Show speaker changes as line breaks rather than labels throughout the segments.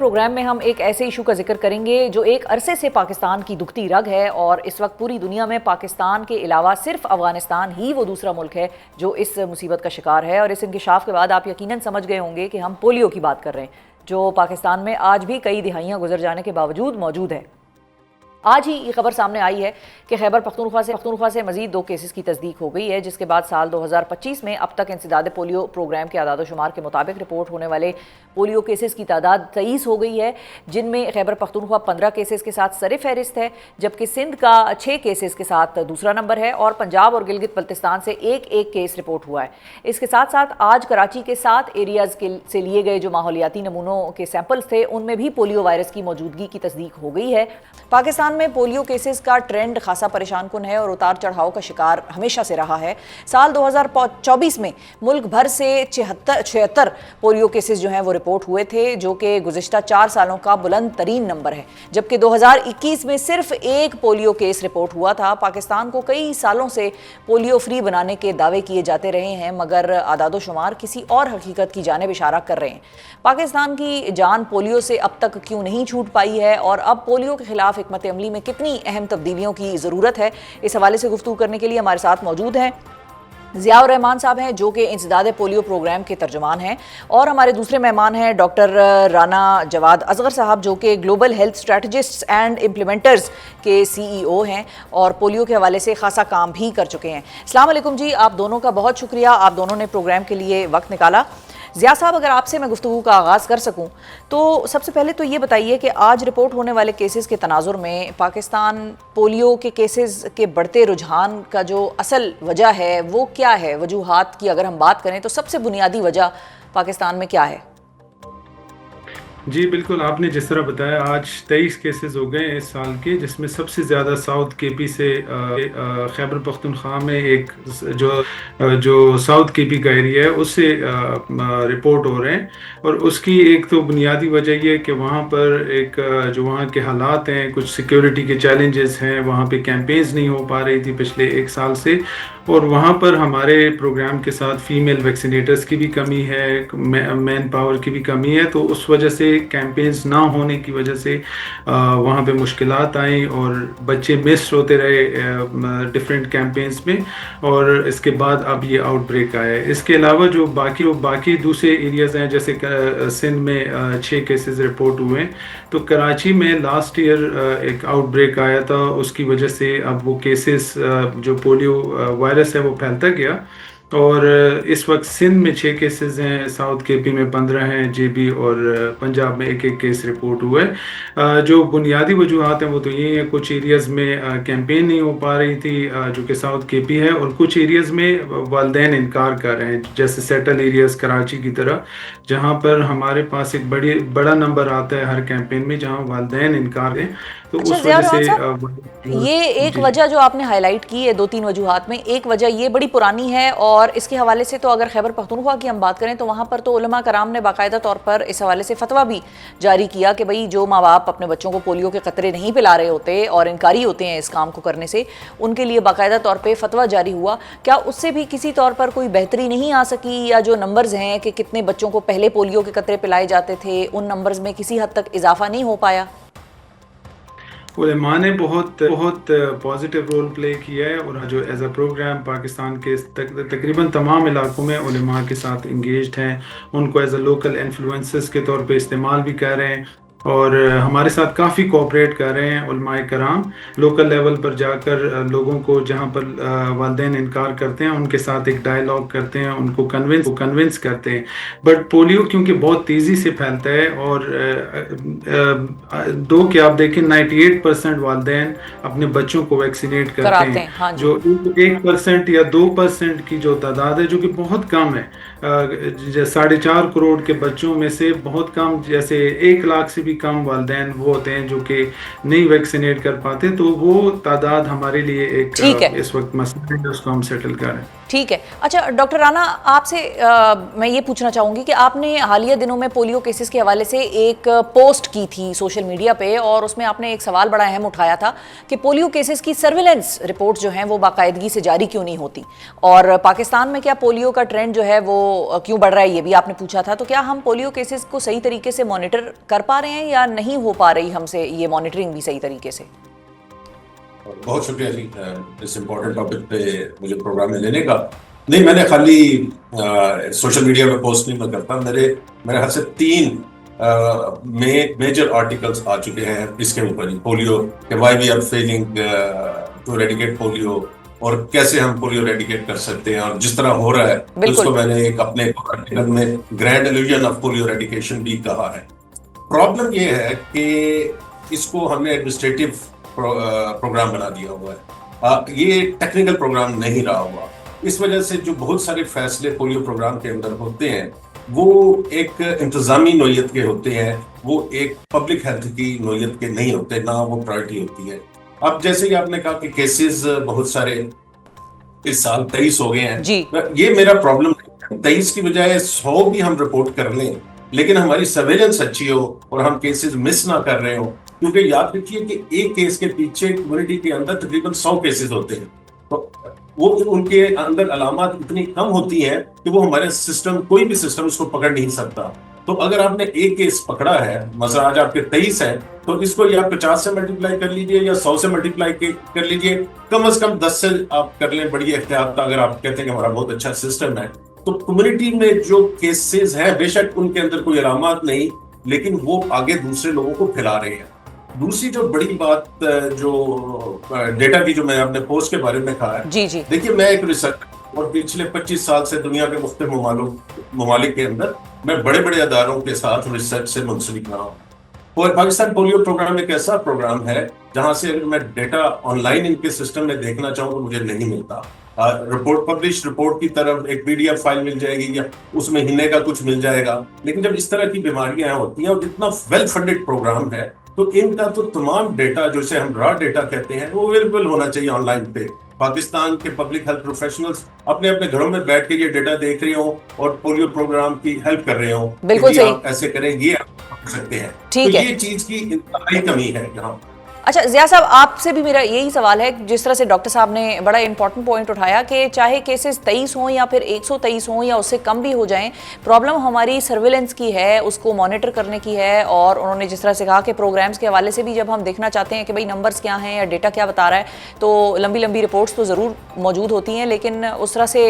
Programme میں ہم ایک ایسے ایشو کا ذکر کریں گے جو ایک عرصے سے پاکستان کی دکھتی رگ ہے، اور اس وقت پوری دنیا میں پاکستان کے علاوہ صرف افغانستان ہی وہ دوسرا ملک ہے جو اس مصیبت کا شکار ہے۔ اور اس انکشاف کے بعد آپ یقیناً سمجھ گئے ہوں گے کہ ہم پولیو کی بات کر رہے ہیں، جو پاکستان میں آج بھی کئی دہائیاں گزر جانے کے باوجود موجود ہے۔ آج ہی یہ خبر سامنے آئی ہے کہ خیبر پختونخوا سے مزید 2 کیسز کی تصدیق ہو گئی ہے، جس کے بعد سال 2025 میں اب تک انسداد پولیو پروگرام کے اعداد و شمار کے مطابق رپورٹ ہونے والے پولیو کیسز کی تعداد 23 ہو گئی ہے، جن میں خیبر پختونخوا 15 کیسز کے ساتھ سر فہرست ہے، جبکہ سندھ کا 6 کیسز کے ساتھ دوسرا نمبر ہے، اور پنجاب اور گلگت بلتستان سے ایک کیس رپورٹ ہوا ہے۔ اس کے ساتھ ساتھ آج کراچی کے 7 ایریاز سے لیے گئے جو ماحولیاتی نمونوں کے سیمپلز تھے، ان میں بھی پولیو وائرس کی موجودگی کی تصدیق ہو گئی ہے۔ پاکستان میں پولیو کیسز کا ٹرینڈ خاصا پریشان کن ہے اور اتار چڑھاؤ کا شکار ہمیشہ سے رہا ہے۔ سال 2024 میں ملک بھر سے 76 پولیو کیسز جو ہیں وہ رپورٹ ہوئے تھے، جو کہ گزشتہ 4 سالوں کا بلند ترین نمبر ہے، جبکہ 2021 میں صرف 1 پولیو کیس رپورٹ ہوا تھا۔ پاکستان کو کئی سالوں سے پولیو فری بنانے کے دعوے کیے جاتے رہے ہیں، مگر اعداد و شمار کسی اور حقیقت کی جانب اشارہ کر رہے ہیں۔ پاکستان کی جان پولیو سے اب تک کیوں نہیں چھوٹ پائی ہے، اور اب پولیو کے خلاف حکمت عملی میں کتنی اہم تبدیلیوں کی ضرورت ہے، اس حوالے سے گفتگو کرنے کے لیے ہمارے ساتھ موجود ہیں ضیاء الرحمان صاحب ہیں، جو کہ انسداد پولیو پروگرام کے ترجمان ہیں، اور ہمارے دوسرے مہمان ہیں ڈاکٹر رانا جواد اصغر صاحب، جو کہ گلوبل ہیلتھ اسٹریٹجسٹس اینڈ امپلیمنٹرز کے CEO ہیں اور پولیو کے حوالے سے خاصا کام بھی کر چکے ہیں۔ السلام علیکم جی، آپ دونوں کا بہت شکریہ، آپ دونوں نے پروگرام کے لیے وقت نکالا۔ ضیاء صاحب، اگر آپ سے میں گفتگو کا آغاز کر سکوں تو سب سے پہلے تو یہ بتائیے کہ آج رپورٹ ہونے والے کیسز کے تناظر میں پاکستان پولیو کے کیسز کے بڑھتے رجحان کا جو اصل وجہ ہے وہ کیا ہے؟ وجوہات کی اگر ہم بات کریں تو سب سے بنیادی وجہ پاکستان میں کیا ہے؟
جی بالکل، آپ نے جس طرح بتایا آج 23 کیسز ہو گئے اس سال کے، جس میں سب سے زیادہ ساؤتھ کے پی سے خیبر پختونخوا میں ایک جو ساؤتھ کے پی کا ایریا ہے اس سے رپورٹ ہو رہے ہیں۔ اور اس کی ایک تو بنیادی وجہ یہ ہے کہ وہاں پر ایک جو وہاں کے حالات ہیں، کچھ سیکیورٹی کے چیلنجز ہیں، وہاں پہ کیمپینز نہیں ہو پا رہی تھی پچھلے 1 سال سے، اور وہاں پر ہمارے پروگرام کے ساتھ فیمیل ویکسینیٹرز کی بھی کمی ہے، مین پاور کی بھی کمی ہے، تو اس وجہ سے کیمپینز نہ ہونے کی وجہ سے وہاں پہ مشکلات آئیں اور بچے مس ہوتے رہے ڈفرینٹ کیمپینز میں، اور اس کے بعد اب یہ آؤٹ بریک آیا ہے۔ اس کے علاوہ جو باقی دوسرے ایریاز ہیں، جیسے سندھ میں 6 کیسز رپورٹ ہوئے ہیں، تو کراچی میں لاسٹ ایئر ایک آؤٹ بریک آیا تھا، اس کی وجہ سے اب وہ کیسز جو پولیو وائرس ہے وہ پھیلتا گیا، اور اس وقت سندھ میں 6 کیسز ہیں، ساؤتھ کے پی میں 15 ہیں، JB اور پنجاب میں 1 کیس رپورٹ ہوئے۔ جو بنیادی وجوہات ہیں وہ تو یہ ہیں، کچھ ایریاز میں کیمپین نہیں ہو پا رہی تھی جو کہ ساؤتھ کے پی ہے، اور کچھ ایریاز میں والدین انکار کر رہے ہیں، جیسے سیٹل ایریاز کراچی کی طرح، جہاں پر ہمارے پاس ایک بڑا نمبر آتا ہے ہر کیمپین میں جہاں والدین انکار ہیں، تو اس وجہ سے
یہ ایک وجہ جو آپ نے ہائی لائٹ کی ہے 2-3 وجوہات میں، ایک وجہ یہ بڑی پرانی ہے، اور اس کے حوالے سے تو اگر خیبر پختونخوا کی ہم بات کریں تو وہاں پر تو علماء کرام نے باقاعدہ طور پر اس حوالے سے فتویٰ بھی جاری کیا کہ بھئی جو ماں باپ اپنے بچوں کو پولیو کے قطرے نہیں پلا رہے ہوتے اور انکاری ہوتے ہیں اس کام کو کرنے سے، ان کے لیے باقاعدہ طور پہ فتویٰ جاری ہوا۔ کیا اس سے بھی کسی طور پر کوئی بہتری نہیں آ سکی، یا جو نمبرز ہیں کہ کتنے بچوں کو پہلے پولیو کے قطرے پلائے جاتے تھے ان نمبرز میں کسی حد تک اضافہ نہیں ہو پایا؟
علماء نے بہت پازیٹیو رول پلے کیا ہے، اور جو ایز اے پروگرام پاکستان کے تقریباً تمام علاقوں میں علماء کے ساتھ انگیجڈ ہیں، ان کو ایز اے لوکل انفلوئنسز کے طور پہ استعمال بھی کر رہے ہیں، اور ہمارے ساتھ کافی کوآپریٹ کر رہے ہیں علماء کرام، لوکل لیول پر جا کر لوگوں کو جہاں پر والدین انکار کرتے ہیں ان کے ساتھ ایک ڈائیلاگ کرتے ہیں، ان کو کنونس کرتے ہیں۔ بٹ پولیو کیونکہ بہت تیزی سے پھیلتا ہے، اور کہ آپ دیکھیں 98% والدین اپنے بچوں کو ویکسینیٹ کرتے ہیں،
ہاں جی۔
جو 1% یا 2% کی جو تعداد ہے، جو کہ بہت کم ہے، 4.5 کروڑ کے بچوں میں سے بہت کم، جیسے 1 لاکھ سے بھی کم والدین وہ ہوتے ہیں جو کہ نہیں ویکسینیٹ کر پاتے، تو وہ تعداد ہمارے لیے ایک اس وقت مسئلہ ہے، اس کو ہم سیٹل کر رہے ہیں۔
ٹھیک ہے. اچھا ڈاکٹر رانا, آپ سے میں یہ پوچھنا چاہوں گی کہ آپ نے حالیہ دنوں میں پولیو کیسز کے حوالے سے ایک پوسٹ کی تھی سوشل میڈیا پہ, اور اس میں آپ نے ایک سوال بڑا اہم اٹھایا تھا کہ پولیو کیسز کی سرویلنس رپورٹ جو ہیں وہ باقاعدگی سے جاری کیوں نہیں ہوتی, اور پاکستان میں کیا پولیو کا ٹرینڈ جو ہے وہ کیوں بڑھ رہا ہے, یہ بھی آپ نے پوچھا تھا. تو کیا ہم پولیو کیسز کو صحیح طریقے سے مانیٹر کر پا رہے ہیں یا نہیں ہو پا رہی ہم سے یہ مانیٹرنگ بھی صحیح طریقے سے؟
بہت شکریہ جی اس امپورٹنٹ ٹاپک پہ مجھے پروگرام میں لینے کا. نہیں, میں نے خالی سوشل میڈیا پہ پوسٹ نہیں میں کرتا, میرے ہاتھ سے 3 میجر آرٹیکلس آ چکے ہیں اس کے اوپر, پولیو کہ why we are failing to eradicate polio, اور کیسے ہم پولیو ریڈیکیٹ کر سکتے ہیں, اور جس طرح ہو رہا ہے اس کو میں نے ایک اپنے آرٹیکل میں گرینڈ ایلیوژن آف پولیو ریڈیکیشن بھی کہا ہے. پرابلم یہ ہے کہ اس کو ہم نے ایڈمنسٹریٹو پروگرام بنا دیا ہوا ہے, یہ ٹیکنیکل پروگرام نہیں رہا ہوا. اس وجہ سے جو بہت سارے فیصلے پولیو پروگرام کے اندر ہوتے ہیں وہ ایک انتظامی نوعیت کے ہوتے ہیں, وہ ایک پبلک ہیلتھ کی نوعیت کے نہیں ہوتے, نہ وہ پرائرٹی ہوتی ہے. اب جیسے کہ آپ نے کہا کہ کیسز بہت سارے اس سال 23 ہو گئے ہیں جی, یہ میرا پرابلم ہے. 23 کی بجائے 100 بھی ہم رپورٹ کر لیں لیکن ہماری سرویلنس اچھی ہو اور ہم کیسز مس نہ کر رہے ہوں, کیونکہ یاد رکھیے کہ ایک کیس کے پیچھے کمیونٹی کے اندر تقریباً 100 کیسز ہوتے ہیں, تو وہ ان کے اندر علامات اتنی کم ہوتی ہیں کہ وہ ہمارے سسٹم, کوئی بھی سسٹم اس کو پکڑ نہیں سکتا. تو اگر آپ نے ایک کیس پکڑا ہے, مثلا آج آپ کے 23 ہیں, تو اس کو یا 50 سے ملٹیپلائی کر لیجئے یا 100 سے ملٹیپلائی کر لیجئے, کم از کم 10 سے آپ کر لیں بڑی احتیاط کا. اگر آپ کہتے ہیں کہ ہمارا بہت اچھا سسٹم ہے, تو کمیونٹی میں جو کیسز ہیں بے شک ان کے اندر کوئی علامات نہیں, لیکن وہ آگے دوسرے لوگوں کو پھیلا رہے ہیں. دوسری جو بڑی بات جو ڈیٹا کی جو میں آپ نے پوسٹ کے بارے میں کہا ہے, جی جی دیکھیے میں ایک ریسرچ اور پچھلے 25 سال سے دنیا کے مختلف ممالک کے اندر میں بڑے بڑے اداروں کے ساتھ ریسرچ سے منسلک رہا ہوں. اور پاکستان پولیو پروگرام ایک ایسا پروگرام ہے جہاں سے اگر میں ڈیٹا آن لائن ان کے سسٹم میں دیکھنا چاہوں تو مجھے نہیں ملتا. رپورٹ پبلش رپورٹ کی طرف ایک پی ڈی ایف فائل مل جائے گی یا اس مہینے کا کچھ مل جائے گا, لیکن جب اس طرح کی بیماریاں ہوتی ہیں اور اتنا ویل فنڈڈ پروگرام ہے تو ان کا تو تمام ڈیٹا جو اسے ہم را ڈیٹا کہتے ہیں وہ اویلیبل ہونا چاہیے آن لائن پہ. پاکستان کے پبلک ہیلتھ پروفیشنلز اپنے اپنے گھروں میں بیٹھ کے یہ ڈیٹا دیکھ رہے ہوں اور پولیو پروگرام کی ہیلپ کر رہے ہوں, بالکل صحیح, ایسے کریں یہ آپ کر سکتے ہیں. تو یہ چیز کی انتہائی کمی ہے یہاں.
اچھا ضیاء صاحب, آپ سے بھی میرا یہی سوال ہے, جس طرح سے ڈاکٹر صاحب نے بڑا امپورٹنٹ پوائنٹ اٹھایا کہ چاہے کیسز 23 ہوں یا پھر 123 ہوں یا اس سے کم بھی ہو جائیں, پرابلم ہماری سرویلنس کی ہے, اس کو مانیٹر کرنے کی ہے. اور انہوں نے جس طرح سے کہا کہ پروگرامز کے حوالے سے بھی جب ہم دیکھنا چاہتے ہیں کہ بھئی نمبرز کیا ہیں یا ڈیٹا کیا بتا رہا ہے, تو لمبی لمبی رپورٹس تو ضرور موجود ہوتی ہیں, لیکن اس طرح سے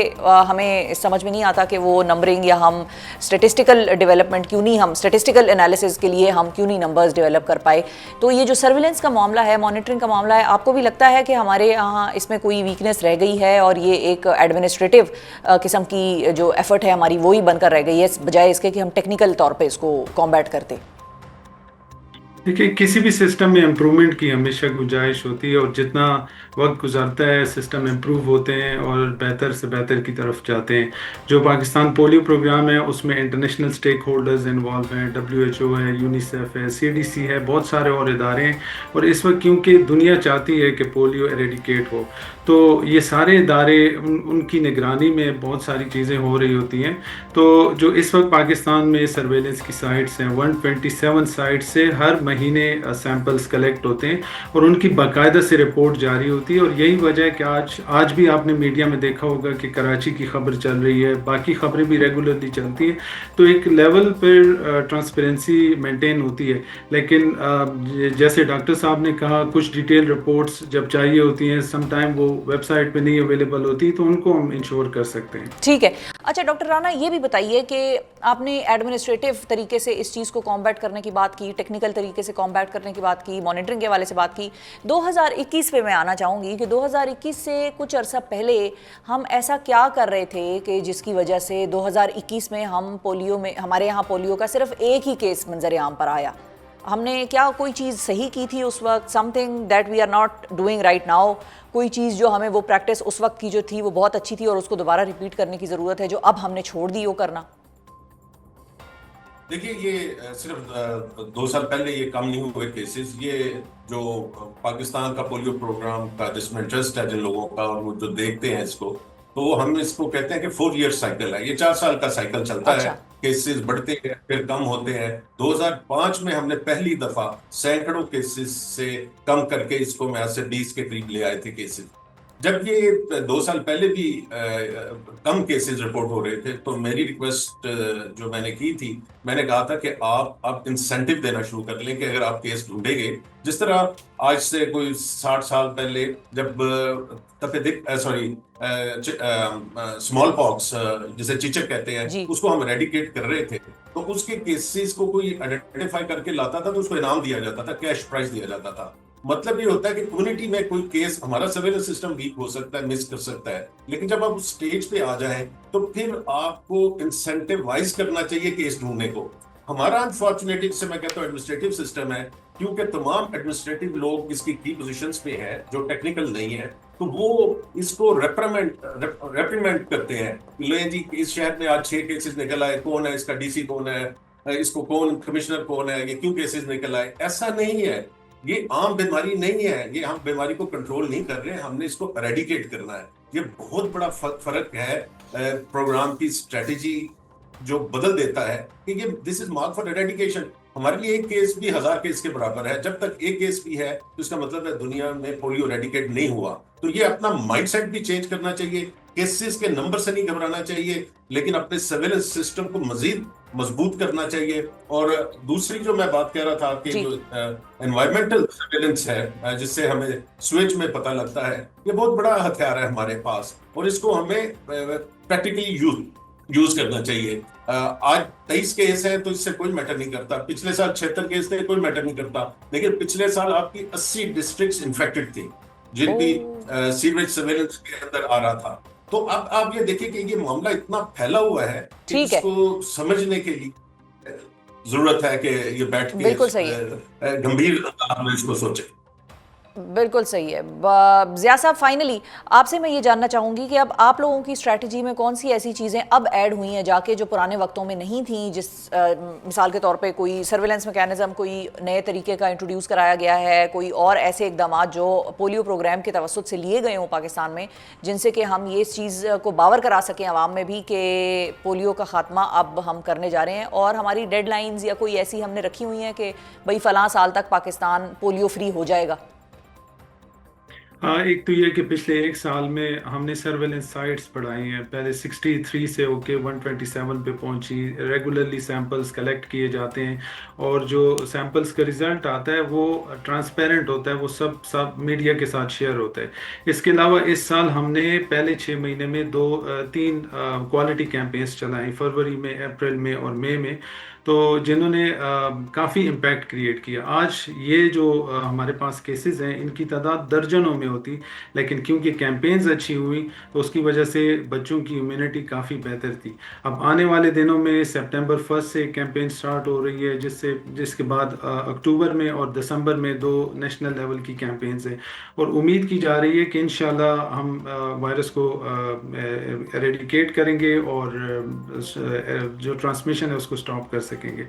ہمیں سمجھ میں نہیں آتا کہ وہ نمبرنگ یا ہم اسٹیٹسٹیکل ڈیولپمنٹ کیوں نہیں, ہم اسٹیٹسٹیکل انالیسز کے لیے ہم کیوں نہیں نمبرز ڈیولپ کر پائے. تو یہ جو سرویلنس کا معاملہ ہے, مانیٹرنگ کا معاملہ ہے, آپ کو بھی لگتا ہے کہ ہمارے یہاں اس میں کوئی ویکنیس رہ گئی ہے اور یہ ایک ایڈمنسٹریٹو قسم کی جو ایفرٹ ہے ہماری وہی بن کر رہ گئی ہے بجائے اس کے کہ ہم ٹیکنیکل طور پہ اس کو کامبیٹ کرتے؟
دیکھیے کسی بھی سسٹم میں امپرومنٹ کی ہمیشہ گنجائش ہوتی ہے, اور جتنا وقت گزرتا ہے سسٹم امپروو ہوتے ہیں اور بہتر سے بہتر کی طرف جاتے ہیں. جو پاکستان پولیو پروگرام ہے اس میں انٹرنیشنل سٹیک ہولڈرز انوالو ہیں, WHO ہے, یونیسیف ہے, CDC ہے, بہت سارے اور ادارے ہیں. اور اس وقت کیونکہ دنیا چاہتی ہے کہ پولیو ایریڈیکیٹ ہو, تو یہ سارے ادارے ان کی نگرانی میں بہت ساری چیزیں ہو رہی ہوتی ہیں. تو جو اس وقت پاکستان میں سرویلنس کی سائٹس ہیں 127 سائٹ سے ہر مہینے سیمپلز کلیکٹ ہوتے ہیں اور ان کی باقاعدہ سے رپورٹ جاری ہوتی ہے. اور یہی وجہ ہے کہ آج بھی آپ نے میڈیا میں دیکھا ہوگا کہ کراچی کی خبر چل رہی ہے, باقی خبریں بھی ریگولرلی چلتی ہیں. تو ایک لیول پر ٹرانسپیرنسی مینٹین ہوتی ہے. لیکن جیسے ڈاکٹر صاحب نے کہا, کچھ ڈیٹیل رپورٹس جب چاہیے ہوتی ہیں سم ٹائم وہ ویب سائٹ پہ نہیں اویلیبل ہوتی, تو ان کو ہم انشور کر سکتے ہیں.
ٹھیک ہے. اچھا ڈاکٹر رانا, یہ بھی بتائیے کہ آپ نے ایڈمنسٹریٹو طریقے سے اس چیز کو کامبیٹ کرنے کی بات کی, ٹیکنیکل طریقے سے کامبیٹ کرنے کی بات کی, مانیٹرنگ کے حوالے سے بات کی. 2021 پہ میں آنا چاہوں گی کہ 2021 سے کچھ عرصہ پہلے ہم ایسا کیا کر رہے تھے کہ جس کی وجہ سے 2021 میں ہمارے یہاں پولیو کا صرف ایک ہی کیس منظر عام پر آیا. ہم نے کیا کوئی چیز صحیح کی تھی اس وقت, something that we are not doing right now, کوئی چیز جو ہمیں وہ پریکٹس اس وقت کی جو تھی وہ بہت اچھی تھی اور اس کو دوبارہ ریپیٹ کرنے کی ضرورت ہے جو اب ہم نے چھوڑ دی وہ کرنا؟
دیکھیے یہ صرف 2 سال پہلے یہ کم نہیں ہوئے کیسز. یہ جو پاکستان کا پولیو پروگرام کا جس میں انٹرسٹ ہے جن لوگوں کا اور وہ جو دیکھتے ہیں اس کو, تو ہم اس کو کہتے ہیں کہ 4 ایئر سائیکل ہے، یہ 4 سال کا سائیکل چلتا ہے،
اچھا
کیسز بڑھتے ہیں پھر کم ہوتے ہیں۔ 2005 میں ہم نے پہلی دفعہ سینکڑوں کیسز سے کم کر کے اس کو میں سے 20 کے قریب لے آئے تھے کیسز، جب یہ 2 سال پہلے بھی کم کیسز رپورٹ ہو رہے تھے۔ تو میری ریکویسٹ جو میں نے کی تھی، میں نے کہا تھا کہ آپ اب انسینٹیو دینا شروع کر لیں کہ اگر آپ کیس ڈھونڈیں گے، جس طرح آج سے کوئی 60 سال پہلے جب اسمال پاکس جسے چیچک کہتے ہیں
جی
اس کو ہم ریڈیکیٹ کر رہے تھے، تو اس کے کیسز کو کوئی آئیڈینٹیفائی کر کے لاتا تھا تو اس کو انعام دیا جاتا تھا، کیش پرائز دیا جاتا تھا۔ مطلب یہ ہوتا ہے کہ کمیونٹی میں کوئی کیس، ہمارا سرویلنس سسٹم ویک ہو سکتا ہے، مس کر سکتا ہے، لیکن جب آپ اس سٹیج پہ آ جائیں تو پھر آپ کو انسینٹیوائز کرنا چاہیے کیس ڈھونڈنے کو۔ ہمارا انفارچونیٹلی سے میں کہتا ہوں ایڈمنسٹریٹو سسٹم ہے، کیونکہ تمام ایڈمنسٹریٹو لوگ اس کی پوزیشنز پہ ہیں جو ٹیکنیکل نہیں ہے، تو وہ اس کو ریپریمنٹ کرتے ہیں، لیں جی اس شہر میں آج 6 کیسز نکل آئے، کون ہے اس کا ڈی سی، کون ہے اس کو، کون کمشنر کون ہے، یہ کیوں کیسز نکل آئے۔ ایسا نہیں ہے، یہ عام بیماری نہیں ہے، یہ ہم بیماری کو کنٹرول نہیں کر رہے ہیں، ہم نے اس کو اریڈیکیٹ کرنا ہے۔ یہ بہت بڑا فرق ہے پروگرام کی اسٹریٹجی جو بدل دیتا ہے کہ یہ دس از مارک فار اریڈیکیشن۔ ہمارے لیے ایک کیس بھی 1000 کیس کے برابر ہے، جب تک ایک کیس بھی ہے تو اس کا مطلب ہے دنیا میں پولیو اریڈیکیٹ نہیں ہوا۔ تو یہ اپنا مائنڈ سیٹ بھی چینج کرنا چاہیے، کیسز کے نمبر سے نہیں گھبرانا چاہیے، لیکن اپنے سرویلنس سسٹم کو مزید مضبوط کرنا چاہیے۔ اور دوسری جو میں بات کہہ رہا تھا کہ
جی
جو انوائرمنٹل سرویلنس ہے جس سے ہمیں سویچ میں پتہ لگتا ہے، یہ بہت بڑا ہتھیار ہے ہمارے پاس، اور اس کو ہمیں پریکٹیکلی یوز کرنا چاہیے۔ آج 23 کیس ہیں تو اس سے کوئی میٹر نہیں کرتا، پچھلے سال 76 کیس تھے، کوئی میٹر نہیں کرتا، لیکن پچھلے سال آپ کی 80 ڈسٹرکٹس انفیکٹڈ تھی جن کی سیوریج سرویلنس کے اندر آ رہا تھا۔ تو اب آپ یہ دیکھیں کہ یہ معاملہ اتنا پھیلا ہوا ہے کہ
ٹھیک
اس
ہے،
کو سمجھنے کے لیے ضرورت ہے کہ یہ بیٹھ کے
بالکل صحیح ہے،
گمبھیر انداز میں اس کو سوچیں۔
بالکل صحیح ہے۔ ضیاء صاحب، فائنلی آپ سے میں یہ جاننا چاہوں گی کہ اب آپ لوگوں کی اسٹریٹجی میں کون سی ایسی چیزیں اب ایڈ ہوئی ہیں جا کے جو پرانے وقتوں میں نہیں تھیں، جس مثال کے طور پہ کوئی سرویلنس میکینزم، کوئی نئے طریقے کا انٹروڈیوس کرایا گیا ہے، کوئی اور ایسے اقدامات جو پولیو پروگرام کے توسط سے لیے گئے ہوں پاکستان میں، جن سے کہ ہم یہ اس چیز کو باور کرا سکیں عوام میں بھی کہ پولیو کا خاتمہ اب ہم کرنے جا رہے ہیں، اور ہماری ڈیڈ لائنز یا کوئی ایسی ہم نے رکھی ہوئی ہیں کہ بھئی فلاں سال تک پاکستان پولیو فری ہو جائے گا؟
ہاں، ایک تو یہ کہ پچھلے 1 سال میں ہم نے سرویلنس سائٹس بڑھائی ہیں، پہلے 63 سے ہو کے 127 پہ پہنچی، ریگولرلی سیمپلز کلیکٹ کیے جاتے ہیں، اور جو سیمپلز کا رزلٹ آتا ہے وہ ٹرانسپیرنٹ ہوتا ہے، وہ سب میڈیا کے ساتھ شیئر ہوتا ہے۔ اس کے علاوہ اس سال ہم نے پہلے 6 مہینے میں 3 کوالٹی کیمپینز چلائیں، فروری میں، اپریل میں اور مئی میں، تو جنہوں نے کافی امپیکٹ کریٹ کیا۔ آج یہ جو ہمارے پاس کیسز ہیں ان کی تعداد درجنوں میں ہوتی، لیکن کیونکہ کیمپینز اچھی ہوئی تو اس کی وجہ سے بچوں کی امیونٹی کافی بہتر تھی۔ اب آنے والے دنوں میں سپٹمبر 1 سے کیمپین سٹارٹ ہو رہی ہے، جس کے بعد اکتوبر میں اور دسمبر میں 2 نیشنل لیول کی کیمپینز ہیں، اور امید کی جا رہی ہے کہ انشاءاللہ ہم وائرس کو ایریڈیکیٹ کریں گے اور جو ٹرانسمیشن ہے اس کو سٹاپ کر سکیں گے۔